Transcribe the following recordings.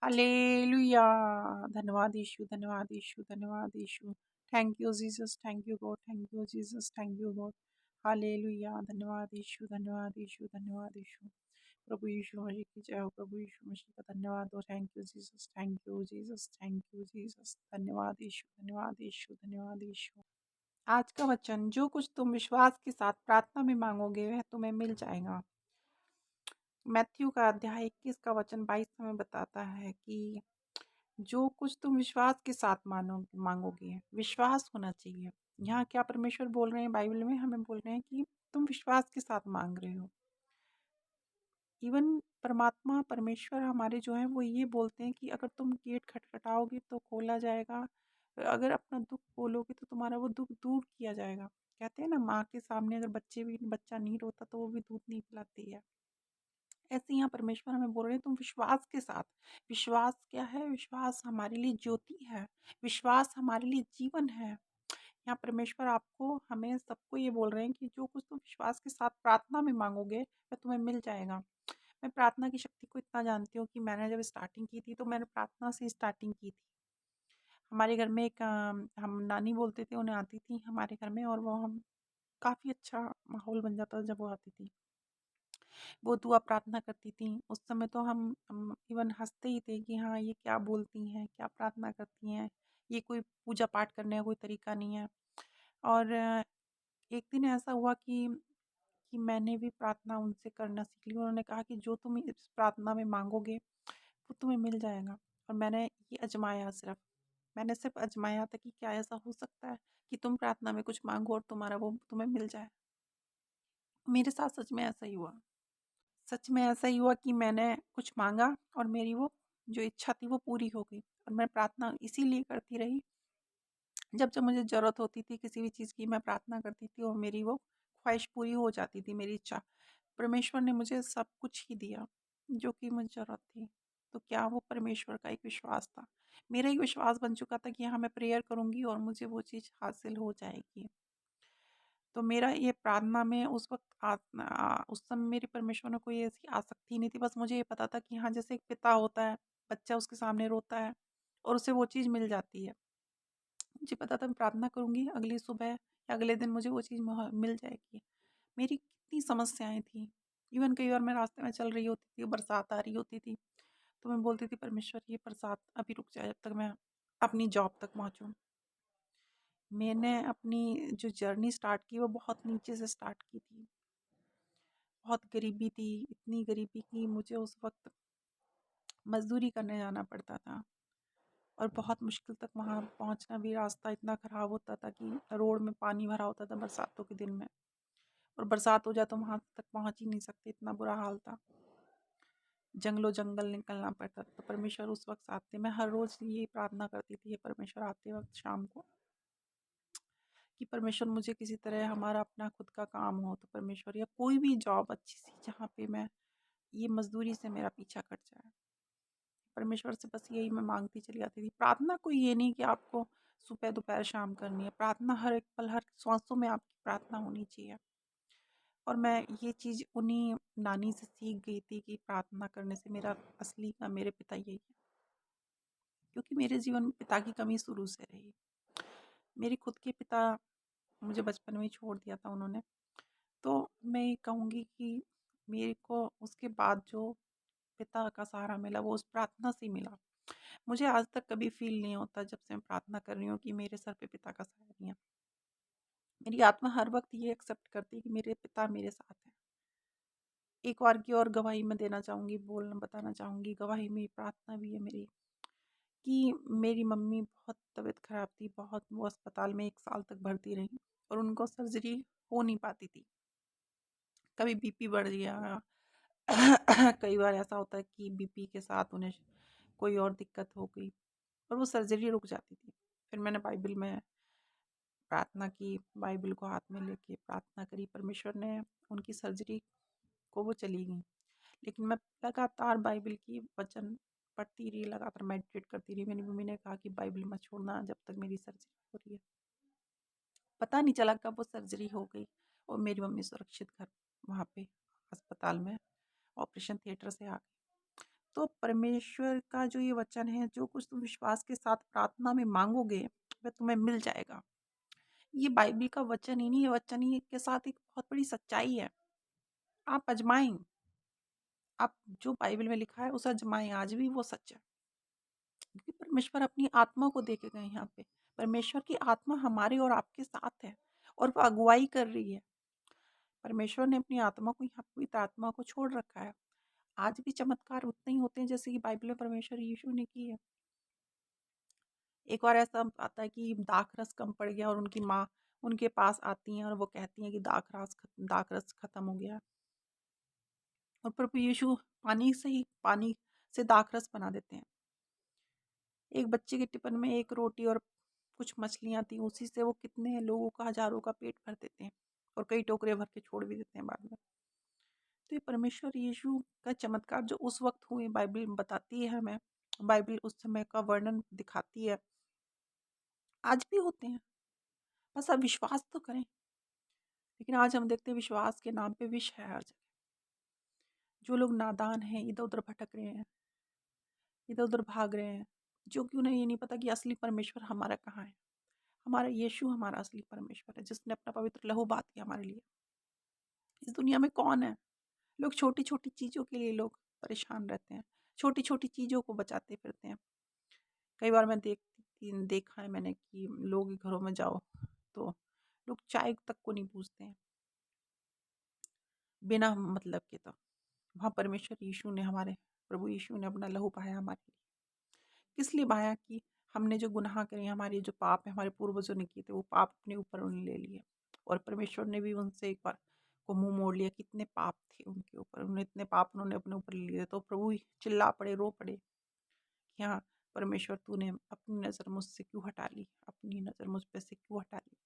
Hallelujah. धन्यवाद यीशु, धन्यवाद यीशु, धन्यवाद यीशु। Thank you Jesus, thank you God, thank you Jesus, thank you God. Hallelujah. धन्यवाद यीशु, धन्यवाद यीशु, धन्यवाद यीशु। प्रभु यीशु मसीह की जय हो। प्रभु यीशु मसीह का धन्यवाद हो। Thank you Jesus, thank you Jesus, thank you Jesus. धन्यवाद यीशु, धन्यवाद यीशु, धन्यवाद यीशु। आज का वचन, जो कुछ तुम विश्वास के साथ प्रार्थना में मांगोगे वह तुम्हें मिल जाएगा। मैथ्यू का अध्याय 21 का वचन 22 में बताता है कि जो कुछ तुम विश्वास के साथ मांगोगे, विश्वास होना चाहिए। यहाँ क्या परमेश्वर बोल रहे हैं? बाइबल में हमें बोल रहे हैं कि तुम विश्वास के साथ मांग रहे हो। इवन परमात्मा परमेश्वर हमारे जो है वो ये बोलते हैं कि अगर तुम गेट खटखटाओगे तो खोला जाएगा, अगर अपना दुख बोलोगे तो तुम्हारा वो दुख दूर किया जाएगा। कहते हैं ना, माँ के सामने अगर बच्चा नहीं रोता तो वो भी दूध नहीं पिलाती है। ऐसे यहाँ परमेश्वर हमें बोल रहे हैं तुम विश्वास के साथ। विश्वास क्या है? विश्वास हमारे लिए ज्योति है, विश्वास हमारे लिए जीवन है। यहाँ परमेश्वर आपको, हमें सबको ये बोल रहे हैं कि जो कुछ तुम विश्वास के साथ प्रार्थना में मांगोगे वह तुम्हें मिल जाएगा। मैं प्रार्थना की शक्ति को इतना जानती हूँ कि मैंने जब स्टार्टिंग की थी तो मैंने प्रार्थना से स्टार्टिंग की थी। हमारे घर में एक हम नानी बोलते थे, उन्हें आती थी हमारे घर में, और वो हम काफ़ी अच्छा माहौल बन जाता था जब वो आती थी। वो दुआ प्रार्थना करती थी। उस समय तो हम इवन हँसते ही थे कि हाँ, ये क्या बोलती हैं, क्या प्रार्थना करती हैं, ये कोई पूजा पाठ करने का कोई तरीका नहीं है। और एक दिन ऐसा हुआ कि मैंने भी प्रार्थना उनसे करना सीख ली। उन्होंने कहा कि जो तुम इस प्रार्थना में माँगोगे, वो तुम्हें मिल जाएगा। और मैंने ये आज़माया सिर्फ़। मैंने सिर्फ़ आज़माया था कि क्या ऐसा हो सकता है कि तुम प्रार्थना में कुछ माँगो और तुम्हारा वो तुम्हें मिल जाए। मेरे साथ सच में ऐसा ही हुआ। सच में ऐसा ही हुआ कि मैंने कुछ माँगा और मेरी वो जो इच्छा थी वो पूरी हो गई। और मैं प्रार्थना इसीलिए करती रही, जब मुझे ज़रूरत होती थी किसी भी चीज़ की, मैं प्रार्थना करती थी और मेरी वो ख़्वाहिश पूरी हो जाती थी, मेरी इच्छा। परमेश्वर ने मुझे सब कुछ ही दिया जो कि मुझे ज़रूरत थी। तो क्या वो परमेश्वर का एक विश्वास था। मेरा एक विश्वास बन चुका था कि हाँ, मैं प्रेयर करूँगी और मुझे वो चीज़ हासिल हो जाएगी। तो मेरा ये प्रार्थना में उस वक़्त उस समय मेरी परमेश्वर में कोई ऐसी आसक्ति नहीं थी। बस मुझे ये पता था कि हाँ, जैसे एक पिता होता है, बच्चा उसके सामने रोता है और उसे वो चीज़ मिल जाती है। मुझे पता था मैं प्रार्थना करूँगी, अगली सुबह या अगले दिन मुझे वो चीज़ मिल जाएगी। मेरी कितनी समस्याएँ थी। इवन कई बार मैं रास्ते में चल रही होती थी, बरसात आ रही होती थी, तो मैं बोलती थी परमेश्वर, ये बरसात अभी रुक जाए जब तक मैं अपनी जॉब तक पहुँचूँ। मैंने अपनी जो जर्नी स्टार्ट की वो बहुत नीचे से स्टार्ट की थी। बहुत गरीबी थी, इतनी गरीबी कि मुझे उस वक़्त मज़दूरी करने जाना पड़ता था और बहुत मुश्किल तक वहाँ पहुँचना भी, रास्ता इतना ख़राब होता था कि रोड में पानी भरा होता था बरसातों के दिन में, और बरसात हो जाए तो वहाँ तक पहुँच ही नहीं सकते, इतना बुरा हाल था। जंगलों-जंगल निकलना पड़ता था। तो परमेश्वर उस वक़्त साथ थे। मैं हर रोज़ ये प्रार्थना करती थी, हे परमेश्वर, आते वक़्त शाम को, कि परमेश्वर मुझे किसी तरह हमारा अपना खुद का काम हो, तो परमेश्वर, या कोई भी जॉब अच्छी-सी जहाँ पे मैं ये मज़दूरी से मेरा पीछा कट जाए। परमेश्वर से बस यही मैं माँगती चली जाती थी। प्रार्थना कोई ये नहीं कि आपको सुबह, दोपहर, शाम करनी है। प्रार्थना हर एक पल, हर श्वासों में आपकी प्रार्थना होनी चाहिए। और मैं ये चीज़ उन्हीं नानी से सीख गई थी कि प्रार्थना करने से मेरा असली मेरे पिता यही है। क्योंकि मेरे जीवन में पिता की कमी शुरू से रही। मेरे खुद के पिता, मुझे बचपन में ही छोड़ दिया था उन्होंने। तो मैं ये कहूँगी कि मेरे को उसके बाद जो पिता का सहारा मिला वो उस प्रार्थना से ही मिला। मुझे आज तक कभी फ़ील नहीं होता जब से मैं प्रार्थना कर रही हूँ कि मेरे सर पे पिता का सहारा नहीं है। मेरी आत्मा हर वक़्त ये एक्सेप्ट करती है कि मेरे पिता मेरे साथ हैं। एक बार की और गवाही मैं देना चाहूँगी, बताना चाहूँगी, गवाही में प्रार्थना भी है मेरी, कि मेरी मम्मी बहुत तबीयत ख़राब थी, बहुत, वो अस्पताल में 1 साल तक भर्ती रहीं और उनको सर्जरी हो नहीं पाती थी। कभी बीपी बढ़ गया, कई बार ऐसा होता है कि बीपी के साथ उन्हें कोई और दिक्कत हो गई और वो सर्जरी रुक जाती थी। फिर मैंने बाइबल में प्रार्थना की, बाइबल को हाथ में लेके प्रार्थना करी, परमेश्वर ने उनकी सर्जरी को, वो चली गईं। लेकिन मैं लगातार बाइबल की वचन पढ़ती रही, लगातार मेडिटेट करती रही। मेरी मम्मी ने कहा कि बाइबल मत छोड़ना जब तक मेरी सर्जरी हो रही है। पता नहीं चला कब वो सर्जरी हो गई और मेरी मम्मी सुरक्षित घर, वहाँ पे अस्पताल में ऑपरेशन थिएटर से आ गई। तो परमेश्वर का जो ये वचन है, जो कुछ तुम विश्वास के साथ प्रार्थना में मांगोगे वह तुम्हें मिल जाएगा। ये बाइबल का वचन ही नहीं है, वचन ही के साथ एक बहुत बड़ी सच्चाई है। आप आजमाएं, आप जो बाइबल में लिखा है उसे आजमाएं, आज भी वो सच है। क्योंकि परमेश्वर अपनी आत्मा को दे के गए यहाँ पे। परमेश्वर की आत्मा हमारे और आपके साथ है और वो अगुवाई कर रही है। परमेश्वर ने अपनी आत्मा को यहाँ पवित्र आत्मा को छोड़ रखा है। आज भी चमत्कार उतने ही होते हैं जैसे कि बाइबल में परमेश्वर यीशु ने की है। एक बार ऐसा आता है कि दाखरस कम पड़ गया और उनकी माँ उनके पास आती हैं और वो कहती हैं कि दाखरस खत्म हो गया। और प्रभु यीशु पानी से दाखरस बना देते हैं। एक बच्चे के टिफिन में एक रोटी और कुछ मछलियाँ थी, उसी से वो कितने लोगों का, हजारों का पेट भर देते हैं और कई टोकरे भर के छोड़ भी देते हैं बाद में। तो ये परमेश्वर यीशु का चमत्कार जो उस वक्त हुए बाइबल बताती है हमें, बाइबल उस समय का वर्णन दिखाती है, आज भी होते हैं। बस आप विश्वास तो करें। लेकिन आज हम देखते हैं विश्वास के नाम पे विष है हर जगह। जो लोग नादान हैं, इधर उधर भटक रहे हैं, इधर उधर भाग रहे हैं, जो कि उन्हें ये नहीं पता कि असली परमेश्वर हमारा कहाँ है। हमारा यीशु हमारा असली परमेश्वर है, जिसने अपना पवित्र लहू बहा दिया हमारे लिए। इस दुनिया में कौन है? लोग छोटी छोटी चीजों के लिए लोग परेशान रहते हैं, छोटी छोटी चीजों को बचाते फिरते हैं। कई बार मैं देखा है मैंने कि लोग के घरों में जाओ तो लोग चाय तक को नहीं पूछते हैं बिना मतलब के। तो वहाँ परमेश्वर यीशु ने, हमारे प्रभु यीशु ने अपना लहू बहाया हमारे लिए। किस लिए बहाया? कि हमने जो गुनाह करे, हमारे जो पाप है, हमारे पूर्वजों ने किए थे, वो पाप अपने ऊपर उन्होंने ले लिए। और परमेश्वर ने भी उनसे एक बार को मुंह मोड़ लिया। कितने पाप थे उनके ऊपर, उन्हें इतने पाप उन्होंने अपने ऊपर ले लिए। तो प्रभु चिल्ला पड़े, रो पड़े कि हाँ परमेश्वर, तूने अपनी नज़र मुझसे क्यों हटा ली, अपनी नज़र मुझ पे से क्यों हटा ली,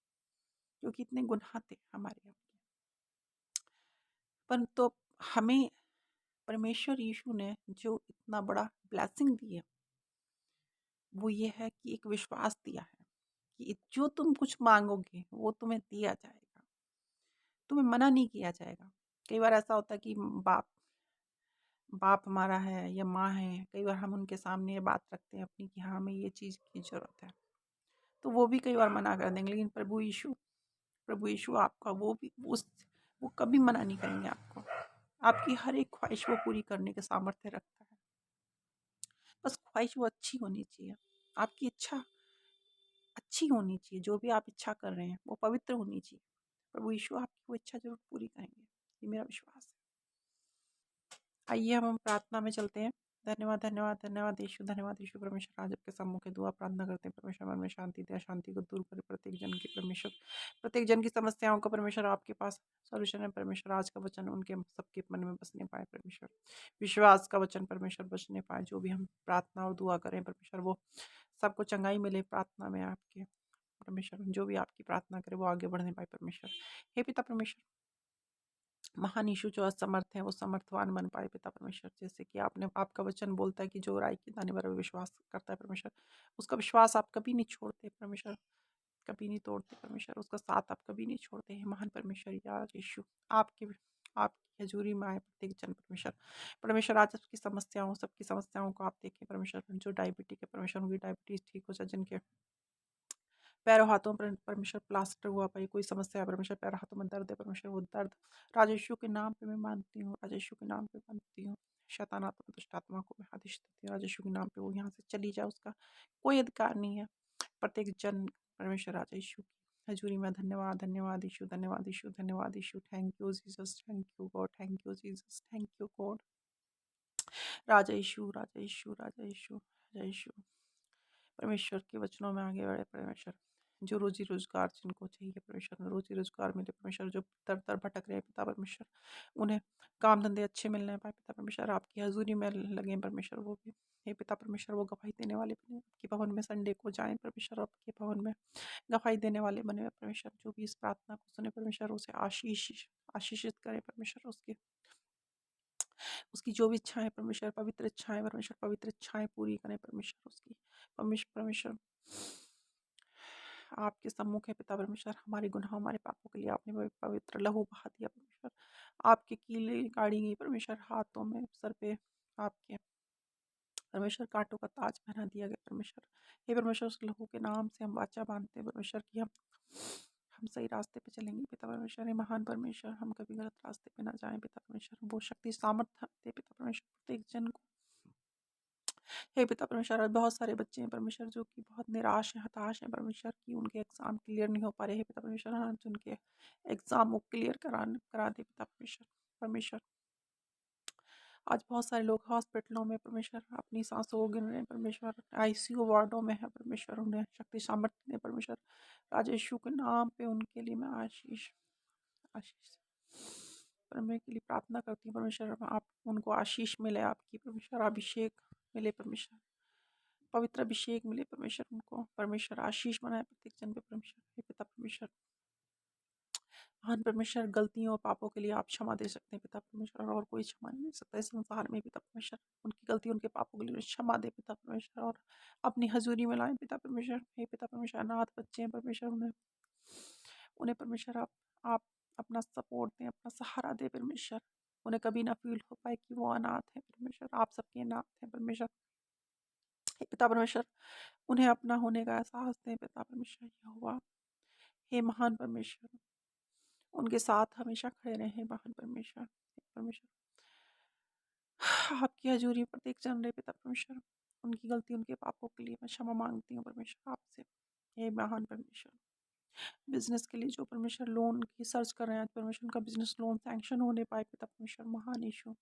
क्योंकि इतने गुनाह थे हमारे आपके। पर तो हमें परमेश्वर यीशु ने जो इतना बड़ा ब्लेसिंग दी है, वो ये है कि एक विश्वास दिया है कि जो तुम कुछ मांगोगे वो तुम्हें दिया जाएगा, तुम्हें मना नहीं किया जाएगा। कई बार ऐसा होता है कि बाप बाप हमारा है या माँ है, कई बार हम उनके सामने ये बात रखते हैं अपनी कि हाँ हमें ये चीज़ की ज़रूरत है, तो वो भी कई बार मना कर देंगे। लेकिन प्रभु यीशु आपका वो कभी मना नहीं करेंगे आपको। आपकी हर एक ख्वाहिश वो पूरी करने के सामर्थ्य रखता है। बस ख्वाहिश वो अच्छी होनी चाहिए, आपकी इच्छा अच्छी होनी चाहिए। जो भी आप इच्छा कर रहे हैं वो पवित्र होनी चाहिए। प्रभु यीशु आपकी वो इच्छा जरूर पूरी करेंगे, ये मेरा विश्वास है। आइए हम प्रार्थना में चलते हैं। धन्यवाद धन्यवाद धन्यवाद यीशु, धन्यवाद यीशु। परमेश्वर आज आपके सम्मुख दुआ प्रार्थना करते हैं। परमेश्वर मन में शांति दे, शांति को दूर करे प्रत्येक जन की। परमेश्वर प्रत्येक जन की समस्याओं का परमेश्वर आपके पास सॉल्यूशन है। परमेश्वर आज का वचन उनके सबके मन में बसने पाए। परमेश्वर विश्वास का वचन परमेश्वर बसने पाए। जो भी हम प्रार्थना और दुआ करें परमेश्वर, वो सबको चंगाई मिले प्रार्थना में आपके। परमेश्वर जो भी आपकी प्रार्थना करे वो आगे बढ़ने पाए। परमेश्वर हे पिता परमेश्वर, महान यीशु जो असमर्थ है वो समर्थवान बन पाए। पिता परमेश्वर, जैसे कि आपका वचन बोलता है कि जो राई की दाने पर विश्वास करता है परमेश्वर, उसका विश्वास आप कभी नहीं छोड़ते परमेश्वर, कभी नहीं तोड़ते परमेश्वर, उसका साथ आप कभी नहीं छोड़ते हैं। महान परमेश्वर यार यीशु, आपके आपकी हजूरी में आए प्रत्येक जन। परमेश्वर परमेश्वर आज सबकी समस्याओं को आप देखें परमेश्वर। जो डायबिटिक है परमेश्वर, उनकी डायबिटीज ठीक हो जाए। जिनके पैरों हाथों पर परमेश्वर प्लास्टर हुआ पाई, कोई समस्या है परमेश्वर, पैरों हाथों में दर्द है परमेश्वर, वो दर्द राजेशु के नाम पे मैं मानती हूँ, राजेशु के नाम पे मानती हूँ। शैतान आत्मा दुष्ट आत्मा को मैं आदेश देती हूँ राजेशु के नाम पे, वो यहाँ से चली जाए, उसका कोई अधिकार नहीं है। प्रत्येक जन परमेश्वर राजेशु की हजूरी में। धन्यवाद धन्यवाद यीशु, धन्यवाद यीशु, धन्यवाद यीशु। Thank you Jesus, thank you God, thank you Jesus, thank you God. राजा यीशु, राजा यीशु, राजा यीशु, राजा यीशु। परमेश्वर के वचनों में आगे बढ़े परमेश्वर। जो रोजी रोजगार जिनको चाहिए परमेश्वर, रोजी रोजगार मिले परमेश्वर। जो दर दर भटक रहे हैं पिता परमेश्वर, उन्हें काम धंधे अच्छे मिलने पाए पिता परमेश्वर। आपकी हजूरी में लगे परमेश्वर वो भी। हे पिता परमेश्वर, वो गवाही देने वाले बने आपके भवन में। संडे को जाएं परमेश्वर, आपके भवन में गवाही देने वाले बने हुए परमेश्वर। जो भी इस प्रार्थना को सुने परमेश्वर, उसे आशीषित करें परमेश्वर। उसकी जो भी इच्छाएं परमेश्वर, पवित्र इच्छाएं परमेश्वर, पवित्र इच्छाएं पूरी करें परमेश्वर उसकी। परमेश्वर आपके सम्मुख है पिता परमेश्वर। हमारे गुनाह हमारे पापों के लिए आपने पवित्र लहू बहा दिया परमेश्वर। आपके कीले गाड़ी गई परमेश्वर, हाथों में सर पे आपके परमेश्वर कांटों का ताज पहना दिया गया परमेश्वर। हे परमेश्वर, उस लहू के नाम से हम वाचा बांधते हैं परमेश्वर की हम सही रास्ते पे चलेंगे पिता परमेश्वर। हे महान परमेश्वर, हम कभी गलत रास्ते पे ना जाएं पिता परमेश्वर। वो शक्ति सामर्थ्य दे पिता परमेश्वर प्रत्येक जन को। हे पिता परमेश्वर, आज बहुत सारे बच्चे हैं परमेश्वर जो कि बहुत निराश हैं, हताश हैं परमेश्वर कि उनके एग्ज़ाम क्लियर नहीं हो पा रहे हैं पिता परमेश्वर। आज उनके एग्ज़ाम वो क्लियर करा दे पिता परमेश्वर। परमेश्वर, आज बहुत सारे लोग हॉस्पिटलों में परमेश्वर अपनी सांसों को गिन रहे हैं परमेश्वर, आईसीयू वार्डों में है परमेश्वर। उन्हें शक्ति सामर्थ्य दे परमेश्वर। राजा यीशु के नाम पे उनके लिए मैं आशीष आशीष परमेश्वर के लिए प्रार्थना करती हूँ परमेश्वर। आप उनको आशीष मिले, आपकी परमेश्वर अभिषेक मिले परमेश्वर, पवित्र अभिषेक मिले परमेश्वर उनको। परमेश्वर आशीष बनाए प्रत्येक जन पे परमेश्वर। हे पिता परमेश्वर, महान परमेश्वर, गलतियों और पापों के लिए आप क्षमा दे सकते हैं पिता परमेश्वर, और कोई क्षमा नहीं दे सकता इस संसार में पिता परमेश्वर। उनकी गलती, उनके पापों के लिए क्षमा दे पिता परमेश्वर, और अपनी हजूरी में लाएं पिता परमेश्वर। हे पिता परमेश्वर, अनाथ बच्चे हैं परमेश्वर, उन्हें उन्हें परमेश्वर आप अपना सपोर्ट दें, अपना सहारा दें परमेश्वर। उन्हें कभी ना फील हो पाए कि वो अनाथ है परमेश्वर। आप सबके अनाथ हैं परमेश्वर। हे पिता परमेश्वर, उन्हें अपना होने का एहसास दें पिता परमेश्वर। यहोवा, हे महान परमेश्वर, उनके साथ हमेशा खड़े रहें महान परमेश्वर। हे परमेश्वर, आपकी हजूरी पर प्रत्येक जन रहे पिता परमेश्वर। उनकी गलती, उनके पापों के लिए मैं क्षमा मांगती हूँ परमेश्वर आपसे। हे महान परमेश्वर, बिजनेस के लिए जो परमेश्वर लोन की सर्च कर रहे हैं आज परमेश्वर, उनका बिजनेस लोन सैंक्शन होने पाए पिता परमेश्वर। महान यीशु,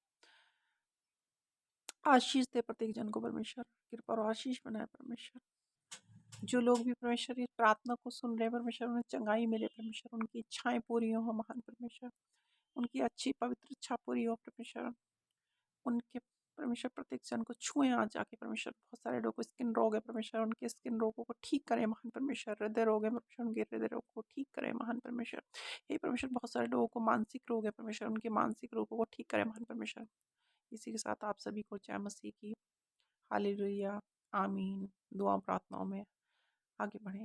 आशीष दे प्रत्येक जन को परमेश्वर, कृपा और आशीष बनाए परमेश्वर। जो लोग भी परमेश्वर इस प्रार्थना को सुन रहे हैं परमेश्वर, उन्हें चंगाई मिले परमेश्वर, उनकी इच्छाएं पूरी हो महान परमेश्वर, उनकी अच्छी पवित्र इच्छा पूरी हो परमेश्वर। उनके परमेश्वर प्रत्येक जन को छुएं आज जाके परमेश्वर। बहुत सारे लोगों को स्किन रोग है परमेश्वर, उनके स्किन रोगों को ठीक करें महान परमेश्वर। हृदय रोग है परमेश्वर, उनके हृदय रोग को ठीक करें महान परमेश्वर। हे परमेश्वर, बहुत सारे लोगों को मानसिक रोग है परमेश्वर, उनके मानसिक रोगों को ठीक करें महान परमेश्वर। इसी के साथ आप सभी को जय मसीह की। हालेलुया, आमीन। दुआ प्रार्थनाओं में आगे बढ़ें।